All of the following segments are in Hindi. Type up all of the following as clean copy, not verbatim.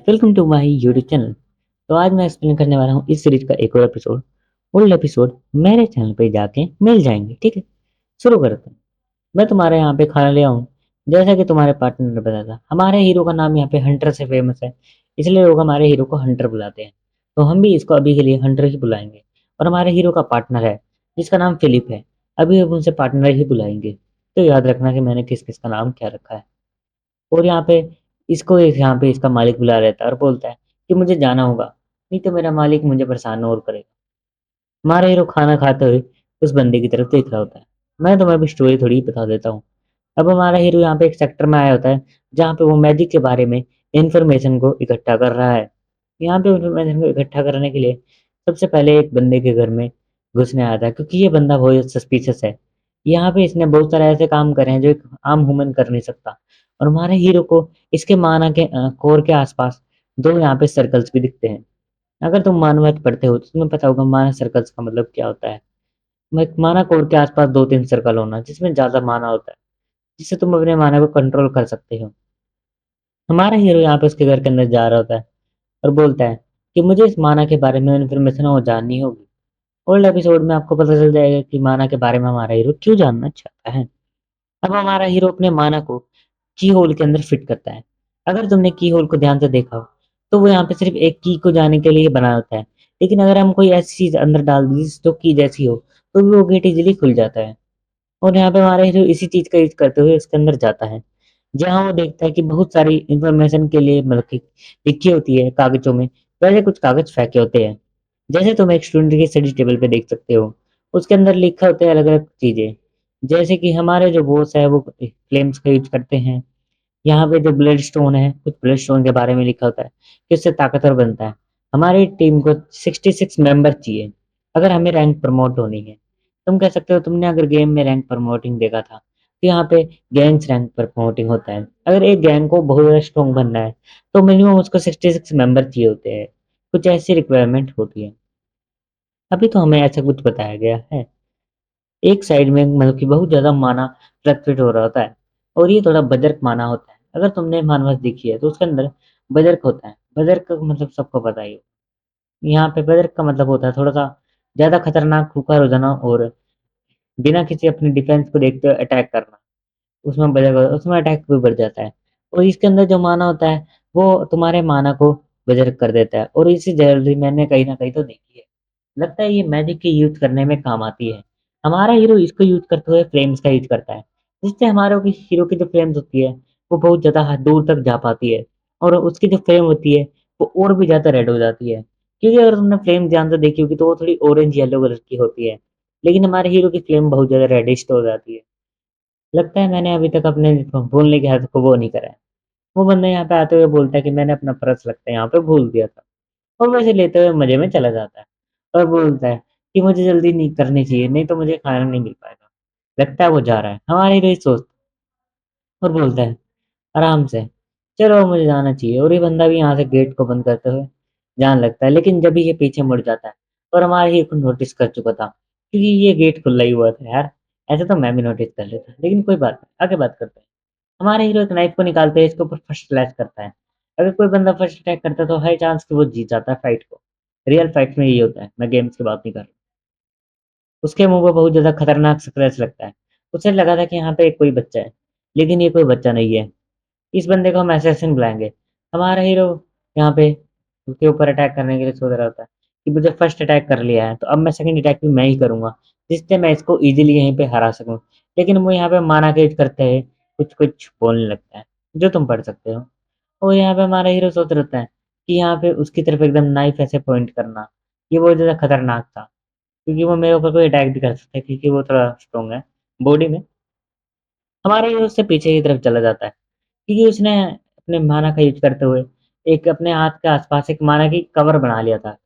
Welcome to my YouTube channel. तो आज मैं एक्सप्लेन करने वाला हूँ इस सीरीज का एक और एपिसोड। ओल्ड एपिसोड मेरे चैनल पे जाके मिल जाएंगे, ठीक है। शुरू करते हैं। मैं तुम्हारे यहाँ पे खाना ले आऊँ। जैसा कि तुम्हारे पार्टनर ने बताया था, हमारे हीरो का नाम यहाँ पे हंटर से फेमस है, इसलिए लोग हमारे हीरो को हंटर बुलाते हैं। तो हम भी इसको अभी के लिए हंटर ही बुलाएंगे। और हमारे हीरो का पार्टनर है जिसका नाम फिलिप है। अभी हम उनसे पार्टनर ही बुलाएंगे। तो याद रखना कि मैंने किस किस का नाम क्या रखा है। और यहाँ पे इसको एक यहाँ पे इसका मालिक बुला रहता है और बोलता है कि मुझे जाना होगा, नहीं तो मेरा मालिक मुझे परेशान और करेगा। हमारा हीरो खाना खाते हुए उस बंदे की तरफ देख रहा होता है। मैं तुम्हें अभी स्टोरी थोड़ी बता देता हूँ। अब हमारा हीरो यहाँ पे एक सेक्टर में आया होता है जहाँ पे वो मैजिक के बारे में इंफॉर्मेशन को इकट्ठा कर रहा है। यहाँ पे इंफॉर्मेशन को इकट्ठा करने के लिए सबसे पहले एक बंदे के घर में घुसने आया था, क्योंकि ये बंदा बहुत सस्पिशियस है। यहाँ पे इसने बहुत सारे ऐसे काम करे हैं जो एक आम ह्यूमन कर नहीं सकता। और हमारे हीरो को इसके माना के कोर के आसपास दो यहाँ पे सर्कल्स भी दिखते हैं। अगर तुम मानवत पढ़ते हो तो तुम्हें पता होगा माना सर्कल्स का मतलब क्या होता है। माना कोर के आसपास दो तीन सर्कल होना जिसमें ज्यादा माना होता है, जिससे तुम अपने माना को कंट्रोल कर सकते हो। हमारा हीरो यहाँ पे उसके घर के अंदर जा रहा होता है और बोलता है कि मुझे इस माना के बारे में इन्फॉर्मेशन और जाननी होगी। ओल्ड एपिसोड में आपको पता चल जाएगा कि माना के बारे में हमारा हीरो क्यों जानना चाहता है। अब हमारा हीरो अपने माना को की होल के अंदर फिट करता है। अगर तुमने की होल को ध्यान से देखा हो तो वो यहाँ पे सिर्फ एक की को जाने के लिए बना होता है। लेकिन अगर हम कोई ऐसी चीज अंदर डाल दी जो की जैसी हो तो भी वो गेट इजीली खुल जाता है। और यहाँ पे हमारा हीरो इसी चीज का यूज करते हुए उसके अंदर जाता है, जहाँ वो देखता है कि बहुत सारी इंफॉर्मेशन के लिए मतलब कि लिखी होती है कागजों में। वैसे कुछ कागज फेंके होते हैं, जैसे तुम एक स्टूडेंट की स्टडी टेबल पे देख सकते हो। उसके अंदर लिखा होता है अलग अलग चीजें, जैसे कि हमारे जो बॉस है वो फ्लेम्स का यूज करते हैं। यहाँ पे जो ब्लड स्टोन है, कुछ ब्लड स्टोन के बारे में लिखा होता है कि उससे ताकतवर बनता है। हमारी टीम को 66 मेंबर चाहिए अगर हमें रैंक प्रमोट होनी है। तुम कह सकते हो तुमने अगर गेम में रैंक प्रमोटिंग देखा था तो यहाँ पे गैंग्स रैंक पर प्रमोटिंग होता है। अगर एक गैंग को बहुत ज्यादा स्ट्रॉन्ग बनना है तो मिनिमम उसको 66 मेंबर चाहिए होते हैं। कुछ ऐसी रिक्वायरमेंट होती है। अभी तो हमें ऐसा कुछ बताया गया है। एक साइड में मतलब कि बहुत ज्यादा माना फ्लक्चुएट हो रहा होता है, और ये थोड़ा बजर्क माना होता है। अगर तुमने मानवस देखी है तो उसके अंदर बजर्क होता है। बजर्क का मतलब सबको पता ही हो। यहाँ पे बजर्क का मतलब होता है थोड़ा सा ज्यादा खतरनाक, खुखार हो जाना और बिना किसी अपनी डिफेंस को देखते हुए अटैक करना। उसमें बजर्क, उसमें अटैक भी बढ़ जाता है। और इसके अंदर जो माना होता है वो तुम्हारे माना को बजर्क कर देता है, और इसी जल्दी मैंने कहीं ना कहीं तो देखी है। लगता है ये मैजिक के यूज करने में काम आती है। हमारा हीरो इसको यूज करते हुए फ्लेम्स का यूज करता है, जिससे हमारे की हीरो की जो फ्लेम्स होती है वो बहुत ज्यादा दूर तक जा पाती है। और उसकी जो फ्लेम होती है वो और भी ज्यादा रेड हो जाती है, क्योंकि अगर तुमने फ्लेम ध्यान से देखी होगी तो वो थोड़ी ऑरेंज येलो कलर की होती है। लेकिन हमारे हीरो की फ्लेम बहुत ज्यादा रेडिश हो जाती है। लगता है मैंने अभी तक अपने बोलने के हद को वो नहीं करा है। वो बंदा यहाँ पे आते हुए बोलता है कि मैंने अपना पर्स लगता है यहाँ पे भूल दिया था, और वैसे लेते हुए मजे में चला जाता है। और बोलता है कि मुझे जल्दी नहीं करनी चाहिए, नहीं तो मुझे खाना नहीं मिल पाएगा। लगता है वो जा रहा है। हमारे हीरो सोचता और बोलता है आराम से, चलो मुझे जाना चाहिए। और ये बंदा भी यहाँ से गेट को बंद करते हुए जान लगता है। लेकिन जब ये पीछे मुड़ जाता है, और हमारे हीरो को नोटिस कर चुका था, क्योंकि ये गेट खुला ही हुआ था यार। ऐसे तो मैं भी नोटिस कर लेता, लेकिन कोई बात नहीं, आगे बात करते हैं। हमारे हीरो एक नाइफ को निकालते हैं, इसके ऊपर फर्स्ट स्लैश करता है। अगर कोई बंदा फर्स्ट अटैक करता है तो हाई चांस कि वो जीत जाता है फाइट को। रियल फाइट में यही होता है, मैं गेम्स की बात नहीं कर रहा। उसके मुंह पर बहुत ज्यादा खतरनाक स्क्रैच लगता है। उसे लगा था कि यहाँ पे कोई बच्चा है, लेकिन ये कोई बच्चा नहीं है। इस बंदे को हम असैसिन बुलाएंगे। हमारा हीरो यहाँ पे उसके ऊपर अटैक करने के लिए सोच रहा होता है कि मुझे फर्स्ट अटैक कर लिया है तो अब मैं सेकंड अटैक भी मैं ही करूंगा, जिससे मैं इसको इजीली यहीं पे हरा सकूं। लेकिन वो यहाँ पे माना के यूज करते हैं, कुछ कुछ बोलने लगता है जो तुम पढ़ सकते हो। और यहाँ पे हमारा हीरो सोच रहा है कि यहाँ पे उसकी तरफ एकदम नाइफ ऐसे पॉइंट करना, ये बहुत ज्यादा खतरनाक था, क्योंकि वो मेरे ऊपर कोई अटैक भी कर सकता है क्योंकि वो थोड़ा स्ट्रॉन्ग है बॉडी में। हमारा हीरो उससे पीछे की तरफ चला जाता है, क्योंकि उसने अपने माना का यूज करते हुए एक अपने हाथ के आसपास एक माना की कवर बना लिया था,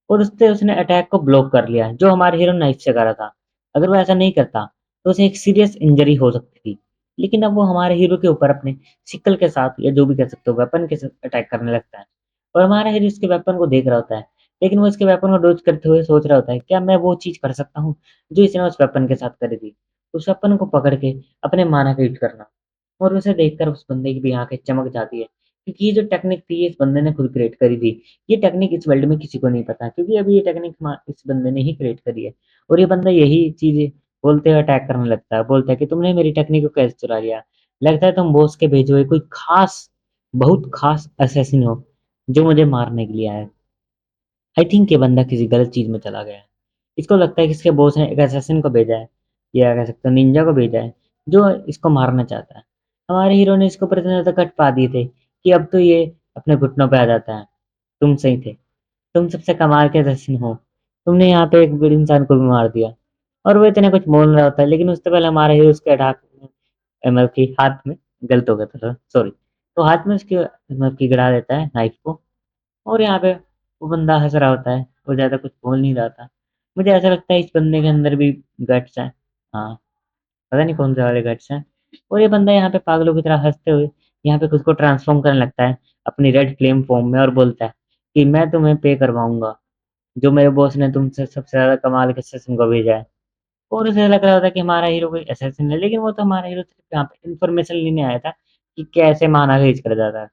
और उससे उसने अटैक को ब्लॉक कर लिया जो हमारे हीरो नाइफ से कर रहा था। अगर वो ऐसा नहीं करता तो उसे एक सीरियस इंजरी हो सकती थी। लेकिन अब वो हमारे हीरो के ऊपर अपने सिकल के साथ या जो भी कह सकते हो वेपन के साथ अटैक करने लगता है। और हमारा हीरो उसके वेपन को देख रहा होता है, लेकिन वो इसके वेपन को डॉज करते हुए सोच रहा होता है क्या मैं वो चीज कर सकता हूँ जो इसने उस वेपन के साथ करी थी। उस वेपन को पकड़ के अपने माना का यूज करना। और उसे देखकर उस बंदे की भी आंखें चमक जाती है क्योंकि ये जो टेक्निक थी ये इस बंदे ने खुद क्रिएट करी थी। ये टेक्निक इस वर्ल्ड में किसी को नहीं पता, क्योंकि अभी ये टेक्निक इस बंदे ने ही क्रिएट करी है। और ये बंदा यही चीज बोलते हुए अटैक करने लगता है, बोलता है कि तुमने मेरी टेक्निक को कैसे चुरा लिया। लगता है तुम बॉस के भेजे हुए कोई खास, बहुत खास असैसिन हो जो मुझे मारने के लिए आया है। आई थिंक ये बंदा किसी गलत चीज में चला गया है। इसको लगता है कि इसके बॉस ने एक असैसिन को भेजा है, या कह सकते हो निंजा को भेजा है, जो इसको मारना चाहता है। हमारे हीरो ने इसको ऊपर इतने ज्यादा कट पा दिए थे कि अब तो ये अपने घुटनों पे आ जाता है। तुम सही थे, तुम सबसे कमाल के असैसिन हो, तुमने यहाँ पे एक बड़े इंसान को भी मार दिया। और वो इतने कुछ बोल रहा होता है, लेकिन उससे पहले हमारा हीरो उसके अटैक मतलब कि हाथ में, गलत हो गया था सॉरी, तो हाथ में उसके मतलब कि गिरा देता है नाइफ को। और यहाँ पे वो बंदा हंस रहा होता है, वो ज्यादा कुछ बोल नहीं रहा था। मुझे ऐसा लगता है इस बंदे के अंदर भी गट्स है। हाँ, पता नहीं कौन से वाले गट्स हैं। और ये बंदा यहाँ पे पागलों की तरह हंसते हुए यहाँ पे खुद को ट्रांसफॉर्म करने लगता है अपनी रेड फ्लेम फॉर्म में, और बोलता है कि मैं तुम्हें पे करवाऊंगा, जो मेरे बॉस ने तुमसे सबसे ज्यादा कमाल के सेशन को भेजा है। और उसे लग रहा होता है कि हमारा हीरो कोई असैसिन है, लेकिन वो तो हमारा हीरो सिर्फ यहाँ पे इंफॉर्मेशन लेने आया था कि कैसे माना रीच कर जाता है।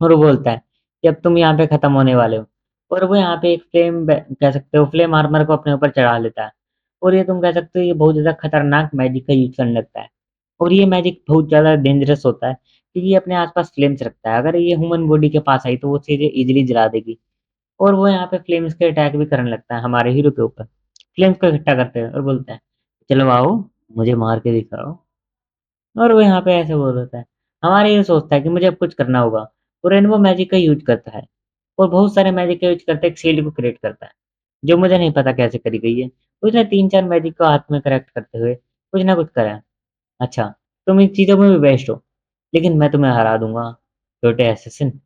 और वो बोलता है कि अब तुम यहाँ पे खत्म होने वाले हो। और वो यहाँ पे एक कह सकते हो फ्लेम आर्मर को अपने ऊपर चढ़ा लेता है। और ये तुम कह सकते हो ये बहुत ज्यादा खतरनाक मैजिक का यूज करने लगता है। और ये मैजिक बहुत ज्यादा डेंजरस होता है, क्योंकि ये अपने आसपास फ्लेम्स रखता है। अगर ये ह्यूमन बॉडी के पास आई तो वो चीजें इजिली जला देगी। और वो यहाँ पे फ्लेम्स के अटैक भी करने लगता है हमारे हीरो के ऊपर, फ्लेम्स को इकट्ठा करते हैं और बोलता है चलो आओ, मुझे मार के दिखाओ। और वो यहाँ पे ऐसे बोल होता है। हमारे ये सोचता है कि मुझे अब कुछ करना होगा। और रेनबो मैजिक का यूज करता है, और बहुत सारे मैजिक का यूज करते एक शील्ड को क्रिएट करता है, जो मुझे नहीं पता कैसे करी गई है। उसने 3-4 मैजिक को हाथ में करेक्ट करते हुए कुछ ना कुछ करा है। अच्छा, तुम इन चीजों में भी बेस्ट हो, लेकिन मैं तुम्हें हरा दूंगा छोटे एसेसिन।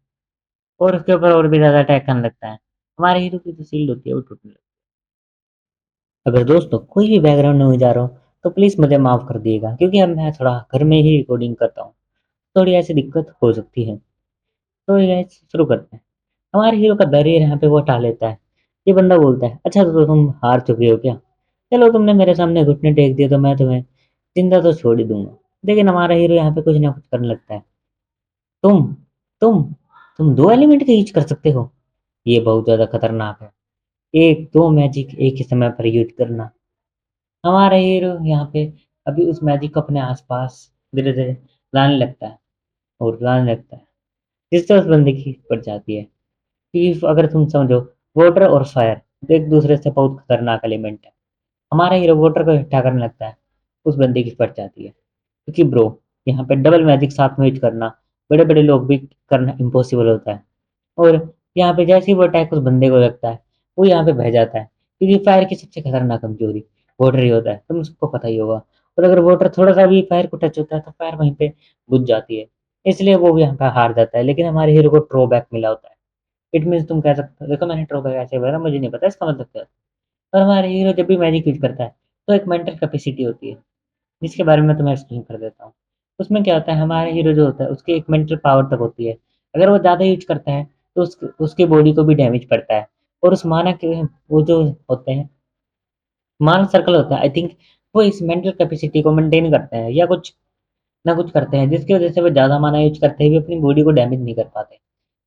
और उसके ऊपर और भी ज्यादा अटैक करने लगता है। हमारे हीरो की जो शील्ड होती है वो टूटने लगती है। अगर दोस्तों कोई भी बैकग्राउंड नॉइज आ रहा हो तो प्लीज मुझे माफ कर दिएगा, क्योंकि अब मैं थोड़ा घर में ही रिकॉर्डिंग करता हूँ, थोड़ी ऐसी दिक्कत हो सकती है। तो ये शुरू करते हैं। हमारे हीरो का बैरियर यहाँ पे वो हटा लेता है। ये बंदा बोलता है अच्छा तो तुम हार चुके हो क्या, चलो तुमने मेरे सामने घुटने टेक दिए तो मैं तुम्हें जिंदा तो छोड़ ही दूंगा। लेकिन हमारा हीरो यहाँ पे कुछ ना कुछ करने लगता है। तुम तुम तुम दो एलिमेंट का यूज कर सकते हो, ये बहुत ज्यादा खतरनाक है। एक दो मैजिक एक ही समय पर यूज करना। हमारा हीरो यहाँ पे अभी उस मैजिक को अपने आसपास धीरे धीरे लाने लगता है, और लाने लगता है, जिससे उस बंदे की पड़ जाती है। कि अगर तुम समझो, वाटर और फायर एक दूसरे से बहुत खतरनाक एलिमेंट है। हमारा हीरो वाटर को इकट्ठा करने लगता है, उस बंदे की फट जाती है। क्योंकि ब्रो, यहाँ पे डबल मैजिक साथ में यूज करना बड़े बड़े लोग भी करना इम्पॉसिबल होता है। और यहाँ पे जैसे ही वो अटैक उस बंदे को लगता है, वो यहाँ पे बह जाता है, क्योंकि फायर की सबसे खतरनाक कमजोरी वाटर ही होता है, तुम सबको पता ही होगा। और अगर वाटर थोड़ा सा भी फायर को टच होता है तो फायर वहीं पे बुझ जाती है। इसलिए वो भी यहाँ पे हार जाता है, लेकिन हमारे हीरो को थ्रो बैक मिला होता है। इट मीन्स तुम कह सकते हो, देखो मैंने थ्रो बैक ऐसे बोला, मुझे नहीं पता इसका मतलब क्या है। पर हमारे हीरो जब भी मैजिक यूज करता है तो एक मेंटल कैपेसिटी होती है, जिसके बारे में तुम्हें एक्सप्लेन कर देता हूँ। उसमें क्या होता है, हमारे हीरो जो होता है उसकी एक मेंटल पावर तक होती है। अगर वो ज़्यादा यूज करता है तो उसके बॉडी को भी डैमेज पड़ता है। और उस माना के वो जो होते हैं, मान सर्कल होता है आई थिंक, वो इस मेंटल कैपेसिटी को मेंटेन करते हैं या कुछ ना कुछ करते हैं, जिसकी वजह से वो ज़्यादा माना यूज करते हुए अपनी बॉडी को डैमेज नहीं कर पाते।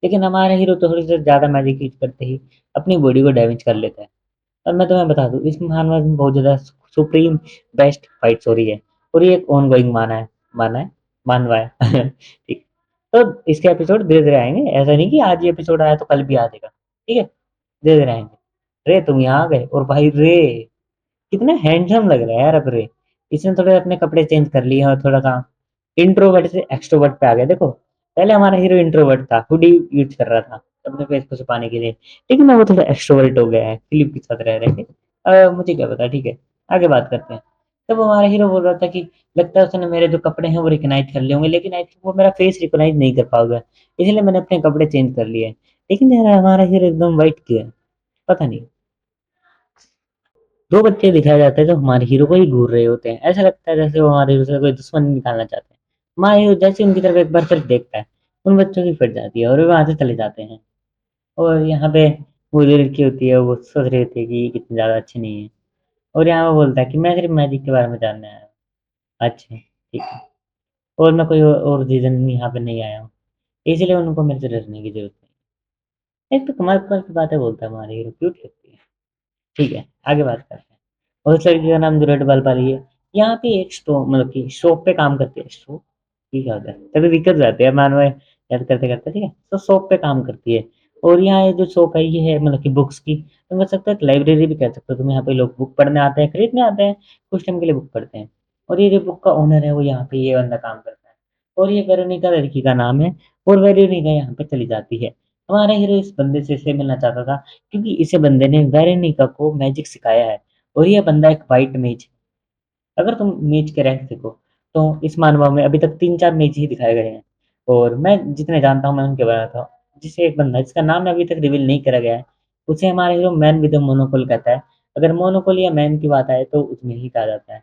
लेकिन हमारे हीरो तो थोड़ी सी ज़्यादा मैजिक यूज करते ही अपनी बॉडी को डैमेज कर लेते हैं। और मैं तुम्हें बता दूं, इस महानवास में बहुत ज्यादा सुप्रीम बेस्ट फाइट्स हो रही है। और ये एक ऑन गोइंग माना है मानवा है ठीक। तो इसके एपिसोड धीरे धीरे आएंगे, ऐसा नहीं कि आज ये एपिसोड आया तो कल भी आ जाएगा, ठीक है, धीरे धीरे आएंगे। रे तुम यहाँ आ गए, और भाई रे कितना हैंडसम लग रहा है यार अब रे। इसने थोड़े अपने कपड़े चेंज कर लिए और थोड़ा सा इंट्रोवर्ट से एक्सट्रोवर्ट पे आ गया। देखो पहले हमारा हीरो इंट्रोवर्ट था, हुडी यूज कर रहा था अपने फेस को छुपाने के लिए, लेकिन अब वो थोड़ा एक्सट्रोवर्ट हो गया है फिलिप के साथ रह रहे। मुझे क्या पता, ठीक है, आगे बात करते हैं। तब हमारा हीरो बोल रहा था कि लगता है उसने मेरे जो कपड़े हैं वो रिकॉग्नाइज कर लिए होंगे, लेकिन आई थिंक वो मेरा फेस रिकॉग्नाइज नहीं कर पाओगे, इसलिए मैंने अपने कपड़े चेंज कर लिए। लेकिन यार हमारा हीरो एकदम वाइट क्यों है, पता नहीं। दो बच्चे दिखाए जाते हैं जो हमारे हीरो को ही घूर रहे होते हैं, ऐसा लगता है जैसे वो हमारे हीरो से कोई दुश्मन निकालना चाहते हैं। हमारा हीरो जैसे उनकी तरफ एक बार सिर्फ देखता है, उन बच्चों की फट जाती है और वे वहां से चले जाते हैं। और यहाँ पे वो जो लड़की होती है वो सोच रही होती है कि ये कितनी ज्यादा अच्छी नहीं है। और यहाँ वो बोलता है कि मैं सिर्फ मैजिक के बारे में जानने आया हूँ। अच्छा ठीक है, और मैं कोई और रीजन यहाँ पे नहीं आया हूँ। इसलिए उनको मेरे से डरने की जरूरत नहीं। एक तो कमाल कमाल की बातें बोलता है हमारे हीरो, क्यूट लगती है। ठीक है, आगे बात करते हैं। और उस लड़की का नाम जो रेड बाल वाली है, यहाँ पे एक स्टो मतलब कि शॉप पे काम करती है। शॉप ये क्या होता है, तभी दिक्कत जाती है मानो याद करते करते। ठीक है, तो शॉप पे काम करती है। और यहाँ ये जो शॉप है ये है मतलब कि बुक्स की, तो कह सकते हो लाइब्रेरी भी कह सकते हो तुम। यहाँ पे लोग बुक पढ़ने आते हैं, खरीदने आते हैं, कुछ टाइम के लिए बुक पढ़ते हैं। और ये जो बुक का ओनर है वो यहाँ पे ये बंदा काम करता है। और ये वेरोनिका लड़की का नाम है। और वेरोनिका यहाँ पे चली जाती है। हमारा हीरो इस बंदे से इसलिए मिलना चाहता था क्योंकि इसे बंदे ने वेरोनिका को मैजिक सिखाया है। और ये बंदा एक वाइट मेज। अगर तुम मेज के रैंक देखो तो इस मानवा में अभी तक 3-4 मेज ही दिखाए गए हैं। और मैं जितने जानता हूँ मैं उनके बताता हूँ। जिसे एक बंदा जिसका नाम अभी तक रिवील नहीं करा गया है, उसे हमारा हीरो मैन विद मोनोकोल कहता है। अगर मोनोकोल या मैन की बात आए तो उसमें ही कहा जाता है।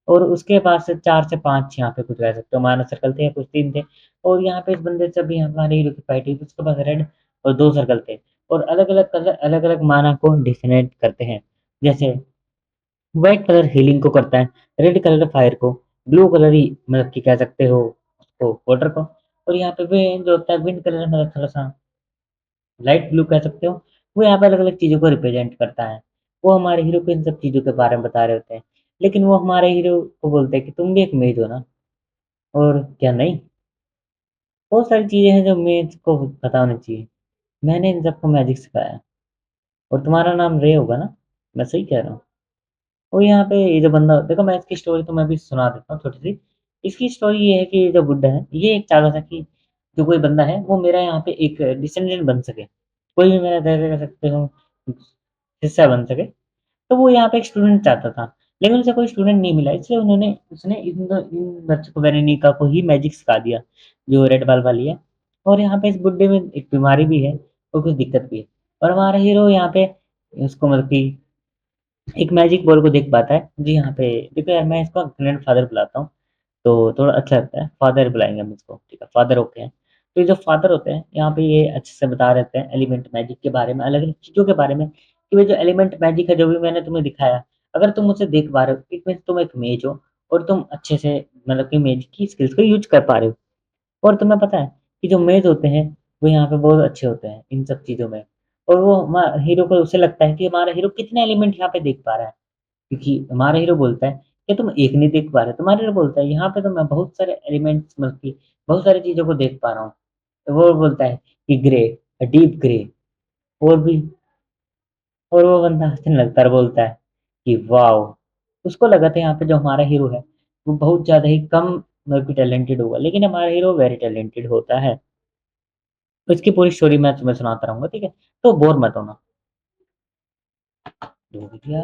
और उसके पास से 4 से 5 यहाँ पे कुछ कह सकते हो माइनस सर्कल थे, कुछ 3 थे। और यहाँ पे इस बंदे से भी हमारे हीरो की फाइट हुई तो उसके पास रेड और 2 सर्कल थे। और अलग अलग कलर अलग अलग माना को डिफाइनेट करते हैं। जैसे व्हाइट कलर हीलिंग को करता है, रेड कलर फायर को, ब्लू कलर ही मतलब कि कह सकते हो उसको वाटर को। और यहाँ पे भी जो होता है विंड कलर मतलब थोड़ा सा लाइट ब्लू कह सकते हो, वो यहाँ पे अलग अलग चीजों को रिप्रेजेंट करता है। वो हमारे हीरो को इन सब चीजों के बारे में बता रहे होते हैं। लेकिन वो हमारे हीरो को बोलते हैं कि तुम भी एक मेज हो ना। और क्या नहीं, बहुत सारी चीजें हैं जो मेज को पता होनी चाहिए। मैंने इन सबको मैजिक सिखाया है। और तुम्हारा नाम रे होगा ना, मैं सही कह रहा हूँ। और यहाँ पे ये जो बंदा देखो, मैं इसकी स्टोरी तो मैं भी सुना देता हूँ छोटी सी। इसकी स्टोरी ये है कि ये जो बुड्ढा है ये एक चाहता था कि जो कोई बंदा है वो मेरा यहाँ पे एक डिसेंडेंट बन सके, कोई भी मेरा जैसे कह सकते हो हिस्सा बन सके। तो वो यहाँ पे एक स्टूडेंट चाहता था, लेकिन उसे कोई स्टूडेंट नहीं मिला, इसलिए उन्होंने उसने इन बच्चों को वेरेनिका को ही मैजिक सिखा दिया, जो रेड बाल वाली है। और यहाँ पे इस बुड्ढे में एक बीमारी भी है और कुछ दिक्कत भी है। और हमारा हीरो यहाँ पे उसको मतलब कि एक मैजिक बॉल को देख पाता है। जी यहाँ पे देखो यार, मैं इसको ग्रैंड फादर बुलाता हूँ तो थोड़ा अच्छा लगता है, फादर बुलाएंगे हम इसको, ठीक है फादर ओके हैं। तो ये जो फादर होते हैं यहाँ पे ये अच्छे से बता रहते हैं एलिमेंट मैजिक के बारे में, अलग अलग चीज़ों के बारे में, कि वो जो एलिमेंट मैजिक है जो भी मैंने तुम्हें दिखाया, अगर तुम उसे देख पा रहे हो इट मीन्स तुम एक मेज हो। और तुम अच्छे से मतलब कि मेज की स्किल्स को यूज कर पा रहे हो। और तुम्हें पता है कि जो मेज होते हैं वो यहाँ पे बहुत अच्छे होते हैं इन सब चीज़ों में। और वो हीरो को उसे लगता है कि हमारा हीरो कितने एलिमेंट यहाँ पे देख पा रहा है। क्योंकि हमारा हीरो बोलता है कि तुम एक नहीं देख पा रहे, तुम्हारा हीरो बोलता है यहाँ पे तो मैं बहुत सारे एलिमेंट्स मतलब कि बहुत सारी चीजों को देख पा रहा हूँ। तो वो बोलता है कि ग्रे, डीप ग्रे, और भी। और वो बंदा हंसने लगता है और बोलता है कि वाओ। उसको लगा था यहाँ पे जो हमारा हीरो है वो बहुत ज्यादा ही कम मतलब कि टैलेंटेड होगा, लेकिन हमारा हीरो वेरी टैलेंटेड होता है। तो इसकी पूरी स्टोरी मैं तुम्हें सुनाता रहूंगा, ठीक है, तो बोर मत होना। जो भी किया